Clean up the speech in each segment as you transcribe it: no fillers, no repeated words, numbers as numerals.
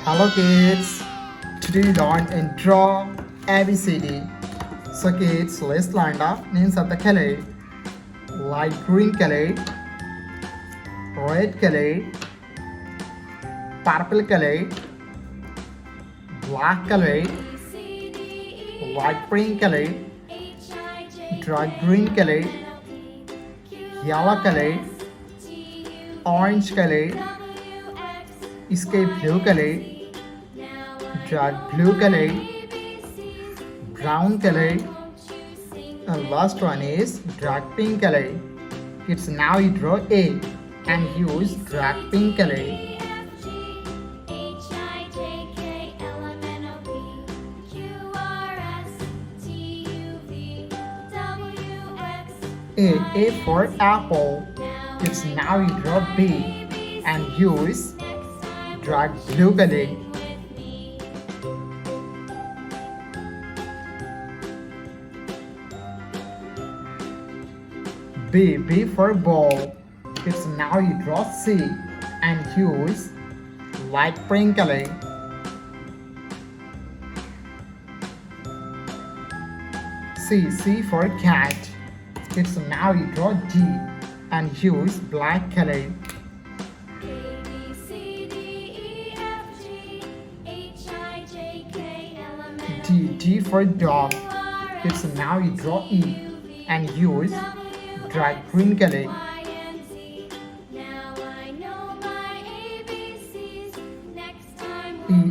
Hello kids, today we learn and draw ABCD. So kids, let's learn the names of the color. Light green color, red color, purple color, black color, light pink color, dark green color, yellow color, orange color, sky blue color, dark blue color, brown color, and last one is dark pink color. It's now you draw A and use dark pink color. A for apple. It's now you draw B and use dark blue color. B for ball. It's now you draw C and use light pink color. C for cat. It's now you draw D and use black color. D for dog. It's now you draw E and use dark green color.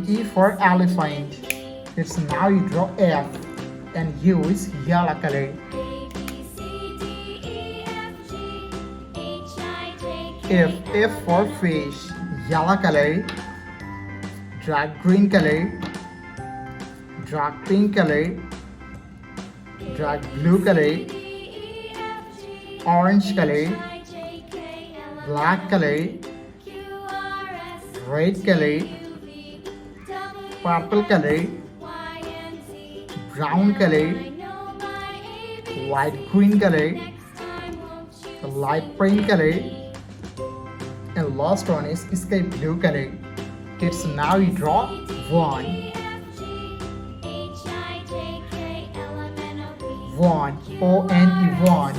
E for elephant. It's now you draw F and use yellow color. F for fish. Yellow color, dark green color, dark pink color, dark blue color, orange color, black color, red color, purple color, brown color, light green color, light pink color, and last one is sky blue color. It's now you draw 1. 1 O-N-E 1.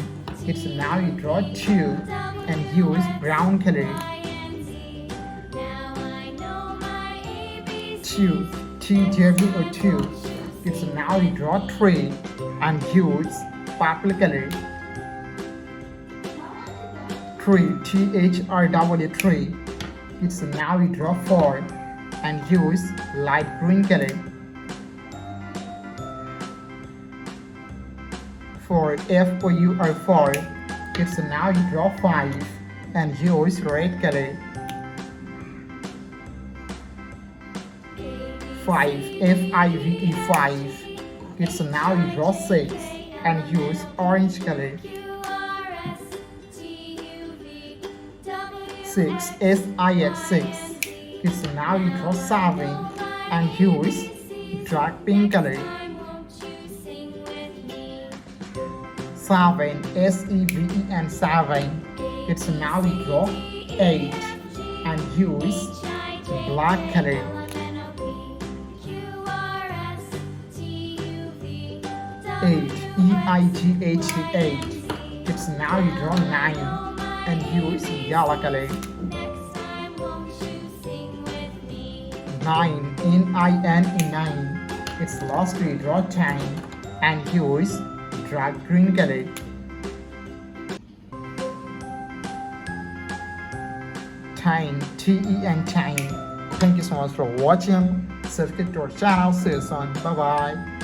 It's now you draw 2 and use brown color. 2 T-W-O 2. It's now you draw 3 and use purple color. 3 T-H-R-W 3. It's now you draw 4 and use light green color. 4 F-O-U-R 4. It's now you draw 5 and use red color. 5 F-I-V-E 5. It's now you draw 6 and use orange color. 6 S-I-X 6. It's now you draw 7 and use dark pink color. 7 S-E-V-E-N 7. It's now you draw 8 and use black color. 8 E-I-G-H-T 8. It's now you draw 9 and use yellow color. 9 N-I-N-E 9. It's last you draw 10 and use dark green color. 10 T-E-N 10. Thank you so much for watching. Subscribe to our channel. See you soon. Bye bye.